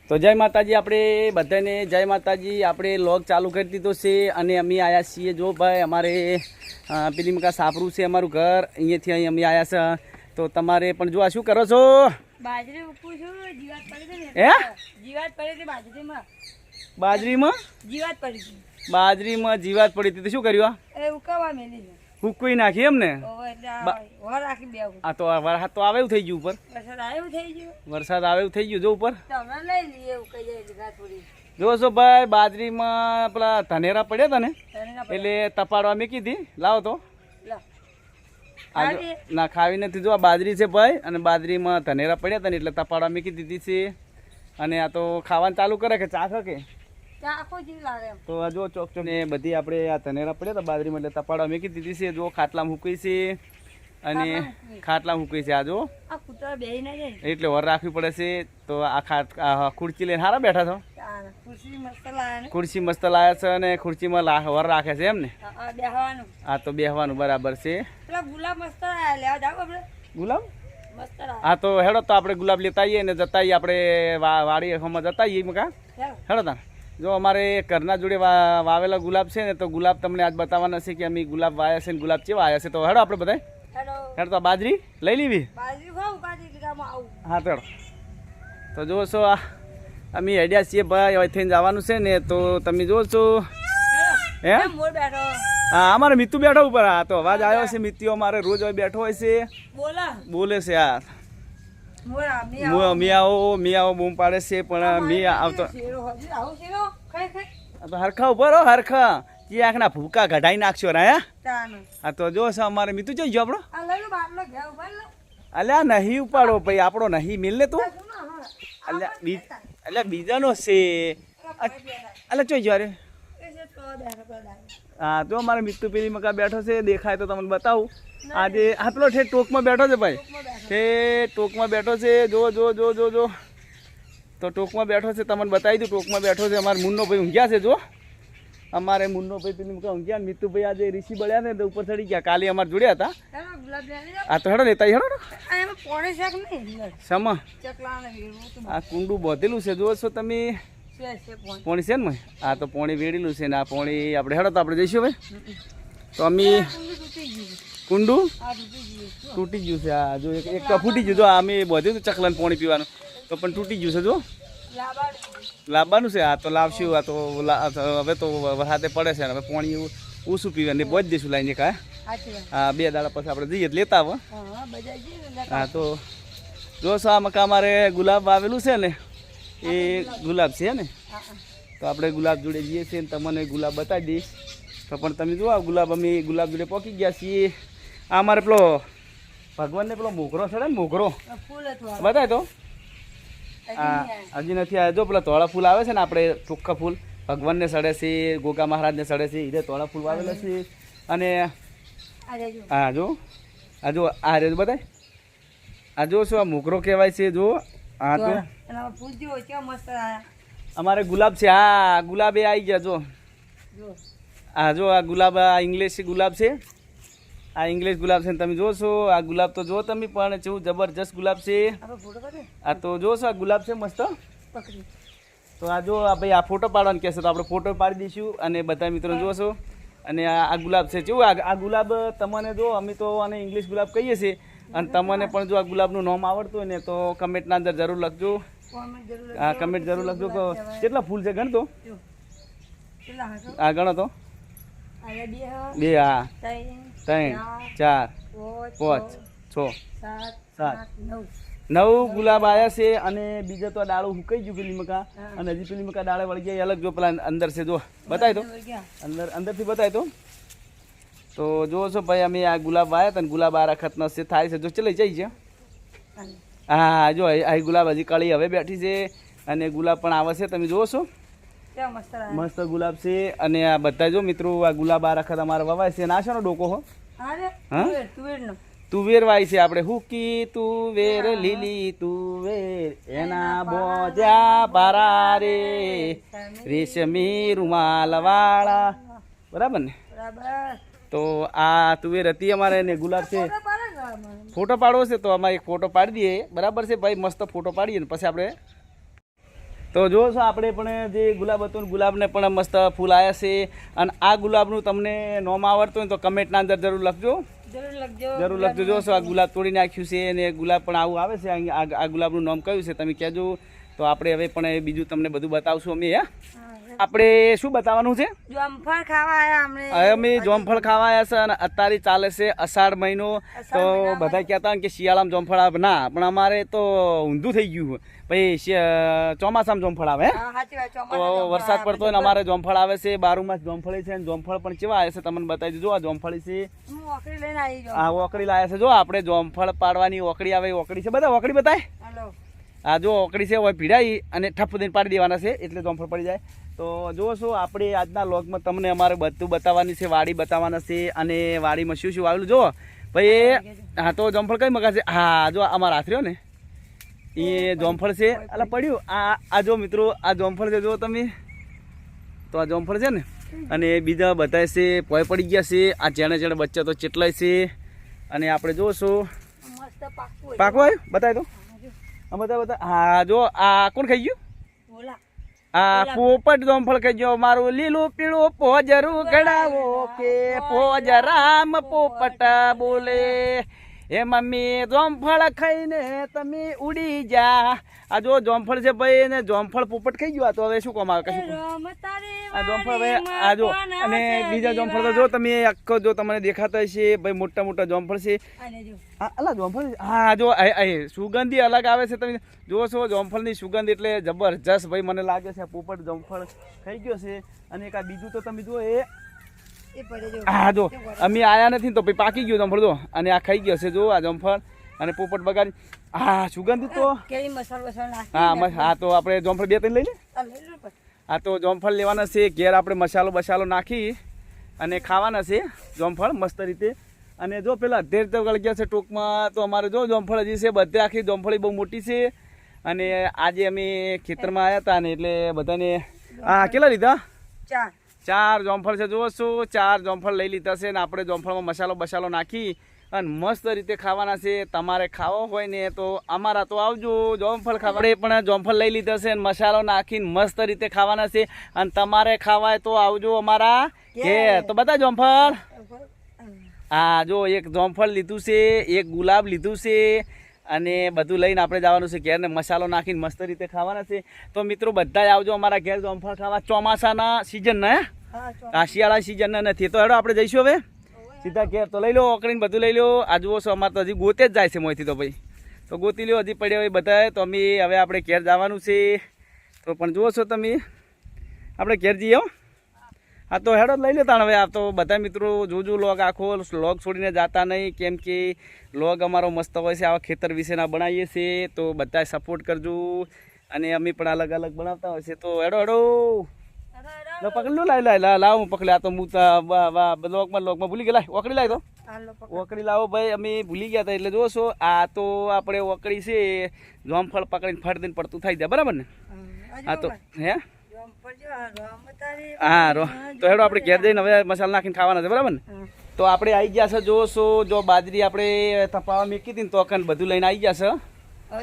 તો જય માતાજી, આપણે બધાને જય માતાજી। આપણે લોગ ચાલુ કરી દીધો છે અને અમે આવ્યા છીએ। જો ભાઈ અમારે પેલી મકા સાપરું છે અમારું ઘર, અહીંયાથી અહીં અમે આવ્યા છે। તો તમારે પણ જો આ શું કરો છો? બાજરી ઉપું છું, જીવાત પડી છે ને હે જીવાત પડી છે બાજરીમાં જીવાત પડી હતી તો શું કર્યું? એ ઉકાવા મેલી છે, હુકવી નાખી એમ ને? ઓવે એટલે વર રાખી બે આ તો વરસાદ તો આવે એવું થઈ ગયું ઉપર, વરસાદ આવ્યો થઈ ગયો, વરસાદ આવે એવું થઈ ગયું જો ઉપર। તો અમે લઈ લઈએ ઉકાઈ જાય જીવાત પડી। જો છો ભાઈ, બાજરીમાં પેલા ધનેરા પડ્યા હતા ને તને એટલે તપાડવા મેકી હતી, લાવો તો લા આ જો ના ખાવી નથી। જો આ બાજરી છે ભાઈ અને બાજરીમાં ધનેરા પડ્યા હતા ને એટલે તપાડવા મેકી દીધી છે। અને આ તો ખાવાનું ચાલુ કરે કે ચા કે આખો જીવ લાગે એમ। તો આ જો ચોક ચોક ને બધી આપણે આ ધનેરા પડ્યા હતા બાજરીમાં એટલે તપાડવા મેકી દીધી છે। જો ખાટલામાં મૂકી છે અને ખાટલામાં મૂકી છે। આ જો આ કૂતરા બેહી ના જાય એટલે વર રાખવી પડે છે। તો આ ખુરચી લઈને હારા બેઠા છો? ખુરશી મસ્ત લાયા ને, ખુરશી મસ્ત લાયા છે અને ખુરશીમાં વર રાખે છે એમ ને? આ બેહવાનું, આ તો બેહવાનું બરાબર છે। પેલા ગુલાબ મસ્ત લાયા, લેવા જાવ આપણે ગુલાબ? મસ્ત લાયા। હા તો હેડો, તો આપણે ગુલાબ લેતા આવીએ ને જતા આવીએ આપણે વાડી એમાં જતા આવીએ મકા। હેડો તા જો અમારે ઘરના જોડે વાવેલા ગુલાબ છે ને, તો ગુલાબ તમને આજ બતાવવાના છે કે અમે ગુલાબ વાયા છે ને ગુલાબ કેવા આવ્યા છે। તો હેડો આપણે બધા હેડો, તો બાજરી લઈ લેવી? બાજરી ખાવ બાજરી ગામમાં આવું। હા તો હેડો। તો જો છો અમે હેડ્યા છીએ ભાઈ, હવે થઈને જવાનું છે ને, તો તમે જો છો હે? મોર બેઠો, હા અમારે મિત્તુ બેઠો ઉપર। હા તો અવાજ આવ્યો છે, મિત્તિઓ અમારે રોજ હવે બેઠો હોય છે, બોલે છે યાર, મિયાઓ બૂમ પાડે છે પણ મિયા આવતો તો હરખા ઉપર હો, હરખા જે આંખના ભૂકા કઢાઈ નાખશો ને? હા તો જો છે અમારે મિત્તુ જઈ ગયો આપણો। અલ્યા નહીં ઉપાડો ભાઈ, આપણો નહીં મિલ ને તું, અલ્યા બીજાનો છે, અલ્યા ચોઈ ગયો રે। હા તો અમારે મિત્તુ પેલી મકા બેઠો છે, દેખાય તો તમને બતાવું। આજે આટલો ઠે ટોકમાં બેઠો છે ભાઈ, તે ટોકમાં બેઠો છે, જો જો જો જો જો તો ટોકમાં બેઠો છે, તમને બતાવી દઉં ટોકમાં બેઠો છે। અમારે મુન્નો ભાઈ ઊંઘ્યા છે, જો અમારે મુન્નો ભાઈ પેલી મકા ઊંઘ્યા, મિત્તુભાઈ આજે ઋષિ બળ્યા ને તો ઉપર ચડી ગયા, કાલે અમારે જોડ્યા હતા। આ તો હેડો લેતા હેડો સમા આ કુંડું બોધેલું છે, જો છો તમે પોણી છે ને? આ તો પોણી વેડેલું છે ને આ પોણી આપણે હેડો તો આપણે જઈશું ભાઈ। તો અમે કુંડું તૂટી ગયું છે, આ જો એક તો ફૂટી ગયું, જો અમે બધું ચકલાને પોણી પીવાનું તો પણ તૂટી ગયું છે, જો લાવવાનું છે। આ તો લાવશું, આ તો હવે તો વરસાદે પડે છે ને હવે પોણી ઓછું પીવાનું બોજ દઈશું લાઈને કાંઈ। હા 2 દાડા પછી આપણે જઈએ લેતા આવો। હા તો જો છો આ મકા અમારે ગુલાબ વાવેલું છે ને, એ ગુલાબ છે ને, તો આપણે ગુલાબ જોડે જઈએ છીએ ને તમને ગુલાબ બતાવી દઈશ। તો પણ તમે જુઓ ગુલાબ, અમે ગુલાબ જોડે પહોંચી ગયા છીએ। આ અમારે પેલો ભગવાનને પેલો મોગરો છે ને, મોગરો બતાય તો હા હજી નથી આવ્યો। જો પેલા ધોળા ફૂલ આવે છે ને, આપણે ચોખ્ખા ફૂલ ભગવાનને સડે છે, ગોગા મહારાજને સડે છે, એ ધોળા ફૂલ વાવેલા છે। અને હા જો આ જો આ રે બતાય, આ જો શું આ મોગરો કહેવાય છે, જો હા તો અમારે ગુલાબ છે। હા ગુલાબ એ આવી ગયા, જો હા જો આ ગુલાબ, આ ઇંગ્લિશ ગુલાબ છે, આ ઇંગ્લિશ ગુલાબ છે, તમે જોશો આ ગુલાબ તો જો તમે પણ કેવું જબરજસ્ત ગુલાબ છે। આ તો જોશો આ ગુલાબ છે મસ્ત। તો આ જો આ ભાઈ આ ફોટો પાડવાનું કહેશે તો આપણે ફોટો પાડી દઈશું અને બધા મિત્રો જોશો। અને આ ગુલાબ છે, કેવું આ ગુલાબ તમને જો અમે તો આને ઇંગ્લિશ ગુલાબ કહીએ છીએ, અને તમને પણ જો આ ગુલાબનું નામ આવડતું હોય ને તો કમેન્ટના અંદર જરૂર લખજો। હા કમેન્ટ જરૂર લખજો કે કેટલા ફૂલ છે ગણતો, હા ગણો તો 2 હા 3 4 5 6 7 9 ગુલાબ આવ્યા છે। અને બીજા તો ડાળું સુકાઈ ગયું પેલી મકા, અને હજી પેલી મકા ડાળે વળી ગયા અલગ, જો પેલા અંદર છે, જો બતાય તો અંદરથી બતાય તો જો છો ભાઈ અમે આ ગુલાબ વાયા હતા ને, ગુલાબ આ રખતનો છે થાય છે, જો ચલાઈ જાય છે। હા જો આ ગુલાબ હજી કળી હવે બેઠી છે અને ગુલાબ પણ આવે છે, તમે જુઓ છો મસ્ત ગુલાબ છે। અને આ બધા જો મિત્રો આ ગુલાબ આ રખત અમારે વવાય છે, ના શાનો ડોકો હો? હા તુવેર વાય છે આપણે, હુકી તુવેર લીલી તુવેર એના બોજા બારા રે રેશમી રૂમાલ વાળા, બરાબર ને? તો આ તુવેર હતી અમારે ને ગુલાબ છે। ફોટો પાડવો છે તો અમારે એક ફોટો પાડી દઈએ, બરાબર છે ભાઈ? મસ્ત ફોટો પાડીએ ને પછી આપણે તો જો છો આપણે પણ જે ગુલાબ હતું ને ગુલાબને પણ મસ્ત ફૂલ આવ્યા છે અને આ ગુલાબનું તમને નોમ આવડતું હોય તો કમેન્ટના અંદર જરૂર લખજો. જરૂર લખજો. જો છો આ ગુલાબ તોડી નાખ્યું છે અને ગુલાબ પણ આવું આવે છે. આ ગુલાબનું નામ કયું છે તમે કહેજો. તો આપણે હવે પણ બીજું તમને બધું બતાવશું અમે. આપણે શું બતાવવાનું છે? જોમફળ ખાવા આયા અમે જોમફળ ખાવા આવ્યા છે અને અત્યારે ચાલે છે અષાઢ મહિનો. તો બધા કહેતા હોય કે શિયાળામાં જોમફળ આવે. ના, પણ અમારે તો ઊંધું થઈ ગયું. પછી ચોમાસામાં જોમફળ આવે. તો વરસાદ પડતો હોય ને અમારે જોમફળ આવે છે. 12 માસ જોમફળી છે. જોમફળ પણ કેવા આવે છે તમને બતાવી દીધું. આ જોમફળી છે. હા, ઓકડી લાયા છે. જો આપણે જોમફળ પાડવાની ઓકડી આવે. ઓકડી છે બધા. ઓકડી બતાય. આ જો ઓકડી છે ભીડાઈ અને ઠપ દઈને પાડી દેવાના છે એટલે જોમફળ પડી જાય. તો જુઓ છો આપણે આજના વ્લોગમાં તમને અમારે બધું બતાવવાની છે. વાડી બતાવવાના છે અને વાડીમાં શું શું વાવેલું જુઓ ભાઈ. હા, તો જોમફળ કઈ મગા છે? હા, જો અમારા હાથ રહ્યો ને એ જોમફળ છે. એટલે પડ્યું આ જો મિત્રો આ જોમફળ છે. જો તમે તો આ જોમફળ છે ને અને બીજા બધા છે પોય પડી ગયા છે. આ જેણે જેણે બચ્ચા તો ચેટલાય છે. અને આપણે જુઓ છો પાકું આવ્યું બતાવી દો. બધા હા જો આ કોણ ખાઈ ગયું? આ પોપટ જોમફળ ખાઈ ગયો. મારું લીલું પીળું પોજરું ગણાવો કે પોજરામ પોપટ બોલે એ મમ્મી જોમફળ ખાઈને તમે ઉડી જા. આ જો જોમફળ છે ભાઈ ને જોમફળ પોપટ ખાઈ ગયો. તો હવે શું કામ આવે કશું? આ જોમફળ ભાઈ આ જો અને બીજા જોમફળ તો જો તમે આખો જો તમને દેખાતા હશે ભાઈ મોટા મોટા જોમફળ છે. અલા જોમફળ હા જો સુગંધી અલગ આવે છે. તમે જુઓ છો જોમફળની સુગંધ એટલે જબરજસ્ત ભાઈ. મને લાગે છે પોપટ જોમફળ ખાઈ ગયો છે. અને એક આ બીજું તો તમે જુઓ હા જો અમે આયા નથી તો ભાઈ પાકી ગયું જોમફળ જો અને આ ખાઈ ગયો છે. જો આ જોમફળ અને પોપટ બગાડી. હા સુગંધ તો હા તો આપણે જોમફળ 2-3 લઈ લે. હા તો જોમફળ લેવાના છે. ઘેર આપણે મસાલો બસાલો નાખી અને ખાવાના છે જોમફળ મસ્ત રીતે. અને જો પેલા 13 તો ગળી ગયા છે ટૂંકમાં. તો અમારે જો જોમફળ હજી છે બધે. આખી જોમફળી બહુ મોટી છે. અને આજે અમે ખેતરમાં આવ્યા હતા ને એટલે બધાને હા કેટલા લીધા? 4 જોમફળ છે. જુઓ છો 4 જોમફળ લઈ લીધા છે. ને આપણે જોમફળમાં મસાલો બસાલો નાખી અને મસ્ત રીતે ખાવાના છે. તમારે ખાવો હોય ને તો અમારા તો આવજો જોમફળ ખાવા. આપણે પણ જોમફળ લઈ લીધા છે અને મસાલો નાખીને મસ્ત રીતે ખાવાના છે. અને તમારે ખાવાય તો આવજો અમારા ઘેર. તો બધા જોમફળ હા જો એક જોમફળ લીધું છે, એક ગુલાબ લીધું છે અને બધું લઈને આપણે જવાનું છે ઘેર ને મસાલો નાખીને મસ્ત રીતે ખાવાના છે. તો મિત્રો બધા આવજો અમારા ઘેર જોમફળ ખાવા. ચોમાસાના સિઝનના આ શિયાળા સિઝનના નથી. તો હેડો આપણે જઈશું હવે સીધા ઘેર. તો લઈ લો ઓકળીને બધું લઈ લો. આ જુઓ છો અમારે તો હજી ગોતે જ જાય છે મોંથી. તો ભાઈ તો ગોતી લ્યો હજી પડ્યા હોય બધા. તો અમે હવે આપણે ઘેર જવાનું છે. તો પણ જુઓ છો તમે આપણે ઘેર જઈએ. હા તો હેડો લઈ લેતા હવે. આ તો બધા મિત્રો જોજો લોગ આખો લોગ છોડીને જતા નહીં. કેમ કે લોગ અમારો મસ્ત હોય છે. આવા ખેતર વિશેના બનાવીએ છીએ. તો બધા સપોર્ટ કરજો. અને અમે પણ અલગ અલગ બનાવતા હોય છે. તો હેડો હેડો પકડી લો. લાવ હું પકડી. આ તો હું લોગમાં ભૂલી ગયા. ઓકડી લાવી દો. ઓકડી લાવો ભાઈ. અમે ભૂલી ગયા હતા એટલે જુઓ છો આ તો આપણે ઓકડી છે જોમફળ પકડીને ફટ દઈને પડતું થઈ જાય. બરાબર ને? હા તો હે હા તો હેડો આપણે ઘેર જઈને હવે મસાલા નાખીને ખાવાના છે. બરાબર ને? તો આપણે આવી ગયા છે. જુઓ છો જો બાજરી આપણે તપાવા મૂકી હતી ને તો અખંડ બધું લઈને આવી ગયા છે.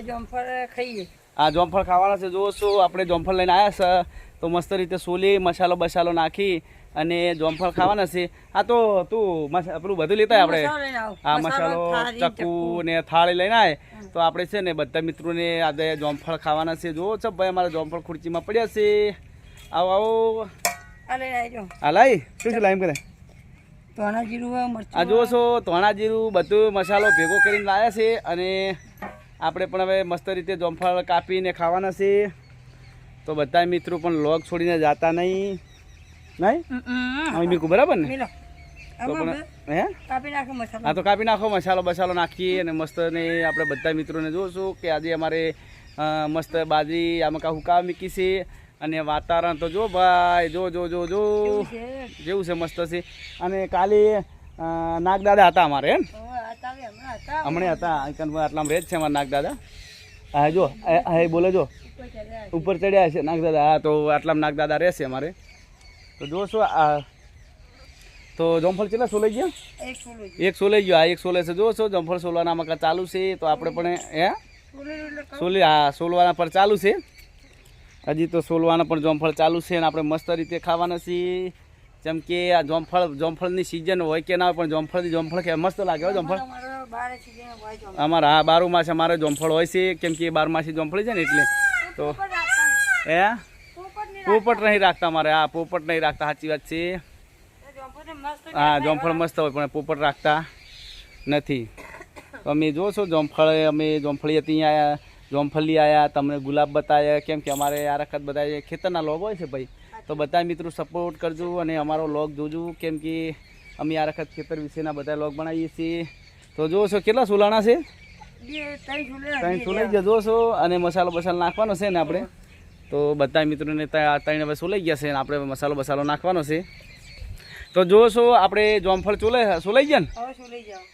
જોમફળ ખાઈએ. હા જોમફળ ખાવાના છે. જુઓ છો આપણે જોમફળ લઈને આવ્યા છે. તો મસ્ત રીતે સોલી મસાલો બસાલો નાખી અને જોમફળ ખાવાના છે. હા તો તું પેલું બધું લેતા આપણે હા મસાલો ચક્કુ ને થાળી લઈને આવે. તો આપણે છે ને બધા મિત્રોને આજે જોમફળ ખાવાના છે. જુઓ છો ભાઈ અમારા જોમફળ ખુરચીમાં પડ્યા છે. આવો આવો હા લાઈ શું લાઈમ કરે ધોણા જીરું આ જુઓ છો ધોણા જીરું બધું મસાલો ભેગો કરીને લાવ્યા છે. અને આપણે પણ હવે મસ્ત રીતે જોમફળ કાપીને ખાવાના છે. તો બધા મિત્રો પણ લોગ છોડીને જતા નહીં. નહીં મીકું બરાબર ને? તો પણ હે હા તો કાપી નાખો મસાલો બસાલો નાખીએ અને મસ્ત ને આપણે બધા મિત્રોને જોશું કે આજે અમારે મસ્ત બાજરી આમાં કા હુકા મૂકી છે. અને વાતાવરણ તો જો ભાઈ જો જો જો જો જેવું છે મસ્ત છે. અને કાલે નાગદાદા હતા અમારે એમ હમણાં હતા આટલામાં રહે જ છે અમારા નાગદાદા. હા જો હા બોલે જો ઉપર ચડ્યા છે નાગદાદા. હા તો આટલામાં નાગદાદા રહેશે અમારે. તો જોશો આ તો જોમફળ કેટલા સોલાઈ ગયા? એક સોલાઈ ગયો. હા એક સોલે છે. જોશો જોમફળ સોલવાના મકા ચાલુ છે. તો આપણે પણ હે સોલી હા સોલવાના પર ચાલુ છે. હજી તો સોલવાના પણ જામફળ ચાલુ છે અને આપણે મસ્ત રીતે ખાવાના છીએ. જેમ કે આ જામફળની સિઝન હોય કે ના હોય પણ જામફળ કે મસ્ત લાગે હો જામફળ. અમારા હા 12 માસ અમારે જામફળ હોય છે, કેમ કે 12 માસી જામફળી છે ને એટલે. તો પોપટ નહીં રાખતા અમારે, હા પોપટ નહીં રાખતા, સાચી વાત છે. હા જામફળ મસ્ત હોય પણ પોપટ રાખતા નથી. તો અમે જો છો જામફળ, અમે જામફળી હતી અહીંયા, જામફળી આવ્યા, તમને ગુલાબ બતાવ્યા, કેમ કે અમારે આ વખત બધા ખેતરના લોગ હોય છે ભાઈ, તો બધા મિત્રો સપોર્ટ કરજો અને અમારો લોગ જોજો, કેમ કે અમે આ વખત ખેતર વિશેના બધા લોગ બનાવીએ છીએ. તો જો છો કેટલા સુલાણા છે, 3 સુલાઈ જજો છો અને મસાલો નાખવાનો છે ને આપણે. તો બધા મિત્રોને 3 હવે સુલાઈ ગયા છે અને આપણે મસાલો નાખવાનો છે. તો જો છો આપણે જામફળ સુલાઈ ગયા ને,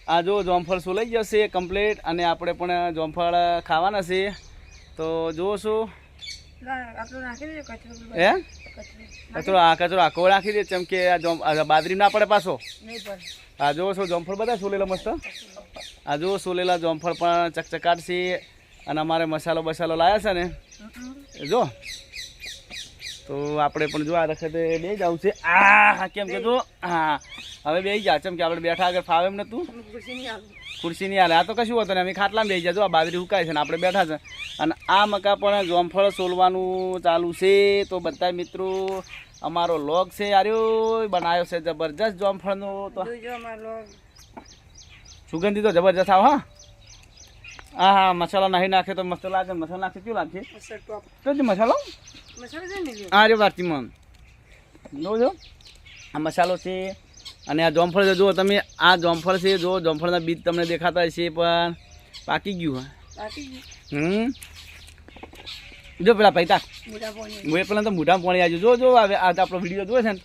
આ જો જામફળ સુલાઈ જશે કમ્પ્લીટ અને આપણે પણ જામફળ ખાવાના છે. તો જો છો કચરો આખો રાખી દે, કેમ કે બાજરી ના પડે પાછો. આ જો છો જામફળ બધા સોલેલા મસ્ત, આ જો સોલેલા જામફળ પણ ચકચકાટ છે અને અમારે મસાલો લાયા છે ને જો. તો આપણે પણ જો આ વખતે બે જ આવશે. આ કેમ કે જો હા હવે બે જા, કેમ કે આપણે બેઠા આગળ ફાવે એમ નતું, ખુરશી નહીં હાલે. આ તો કશું હોતું ને, અમે ખાટલામાં બેસી જાય. જો આ બાજરી ઉકાય છે ને આપણે બેઠા છે અને આ મકા પણ જામફળ સોલવાનું ચાલુ છે. તો બધા મિત્રો અમારો લોગ છે આર્યો બનાવ્યો છે જબરજસ્ત જામફળનો. તો સુગંધી તો જબરજસ્ત આવ. હા હા મસાલો નહીં નાખે તો મસ્ત લાગે, મસાલો નાખે કેવું લાગશે તો મસાલો આ રે વાતીમાં જો આ મસાલો છે. અને આ જામફળ છે, જો તમે આ જામફળ છે, જો જામફળના બીજ તમને દેખાતા હશે પણ પાકી ગયું. જો પેલા પૈતા પેલા તો મોઢામાં પાણી આવી ગયું. જો હવે આ આપણો વિડીયો જોવે છે ને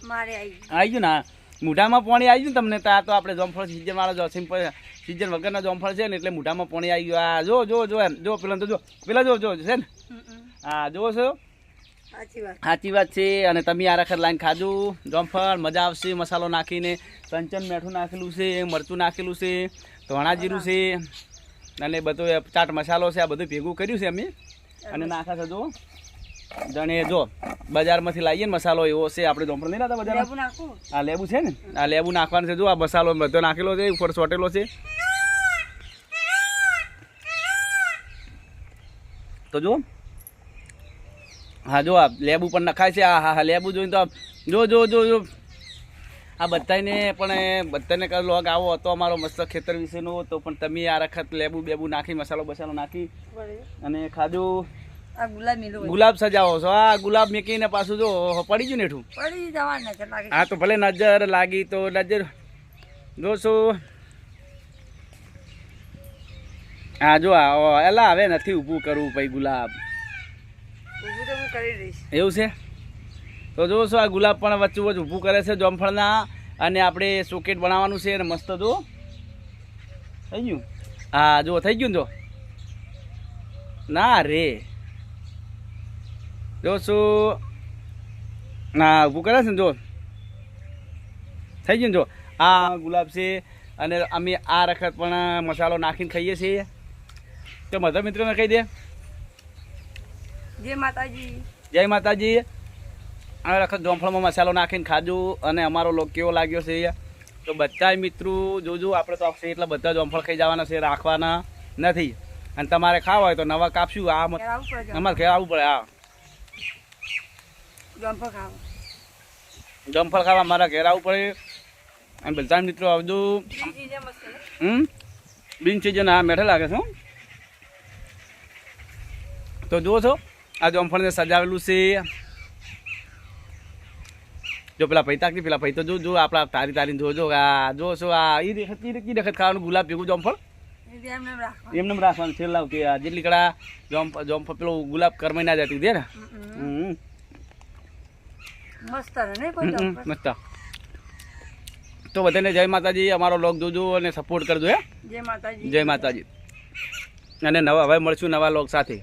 આવી ગયું ને, મોઢામાં પાણી આવી ગયું તમને. તો આપણે જામફળ સિઝન વાળા સિમ્પલ સિઝન વગરના જામફળ છે ને એટલે મોઢામાં પાણી આવી ગયું. આ જો એમ જો પેલા તો જો પેલા જો છે ને, હા જો છો સાચી વાત છે. અને તમે આ વખત લાઈન ખાજો જામફળ, મજા આવશે. મસાલો નાખીને કંચન મીઠું નાખેલું છે, મરચું નાખેલું છે, ધાણા જીરું છે અને બધો ચાટ મસાલો છે, આ બધું ભેગું કર્યું છે અમે અને નાખા છે. જો જણે જો બજારમાંથી લાવીએ ને મસાલો એવો છે, આપણે જામફળ નહીં લાવતા બજારમાં. આ લેબુ છે ને, આ લેબુ નાખવાનું છે. જો આ મસાલો બધો નાખેલો છે, ઉપર ચોટેલો છે. તો જો હા જો આ લેબુ પણ નખાય છે. હા લેબુ જોઈને તો જો આ બધાને કર લોગ આવો હતો અમારો મસ્ત ખેતર વિશેનો. તો પણ તમે આ વખત લેબુ નાખી મસાલો નાખી અને ખાધું. ગુલાબ સજાવો છો, આ ગુલાબ મેકીને પાછું જો પડી ગયું ને એઠું. હા તો ભલે નજર લાગી તો નજર જોશો. હા જો એલા હવે નથી ઊભું કરવું ભાઈ ગુલાબ, એવું છે. તો જો છો આ ગુલાબ પણ વચ્ચે વચ્ચે ઊભું કરે છે જામફળના. અને આપણે સોકેટ બનાવવાનું છે અને મસ્ત જો થઈ ગયું. હા જો થઈ ગયું. જો ના રે જો શું ના ઊભું કરે છે ને, જો થઈ ગયું. જો આ ગુલાબ છે અને અમે આ વખત પણ મસાલો નાખીને ખાઈએ છીએ. તો બધા મિત્રોને કહી દે જય માતાજી. આ વખત જામફળમાં મસાલો નાખીને ખાજો અને અમારો લોક કેવો લાગ્યો છે. તો બધા મિત્રો જોજો, આપણે તો આવશે એટલે બધા જામફળ ખાઈ જવાના છે, રાખવાના નથી. અને તમારે ખાવા હોય તો નવા કાપશું. આ અમારે ઘેર આવવું પડે. હા જામફળ ખાવા મારા ઘેર આવવું પડે. અને બધા મિત્રો આવજો. બિન સિઝન હા મેઠે લાગે છે. તો જુઓ છો આ જામફળને સજાવેલું છે. જો પેલા પૈ તો જો આપણા તારીને જોજો. આ જો છો આ એ વખત ખાવાનું ગુલાબ ભેગું જામફળ એમને રાખવાનું છે. લાવ કે જેટલી કડા જામફળ પેલો ગુલાબ કરમાઈ ના જતી ને. મસ્ત. તો બધાને જય માતાજી. અમારો લોગ જોજો અને સપોર્ટ કરજો. જય માતાજી. અને હવે મળશું નવા લોગ સાથે.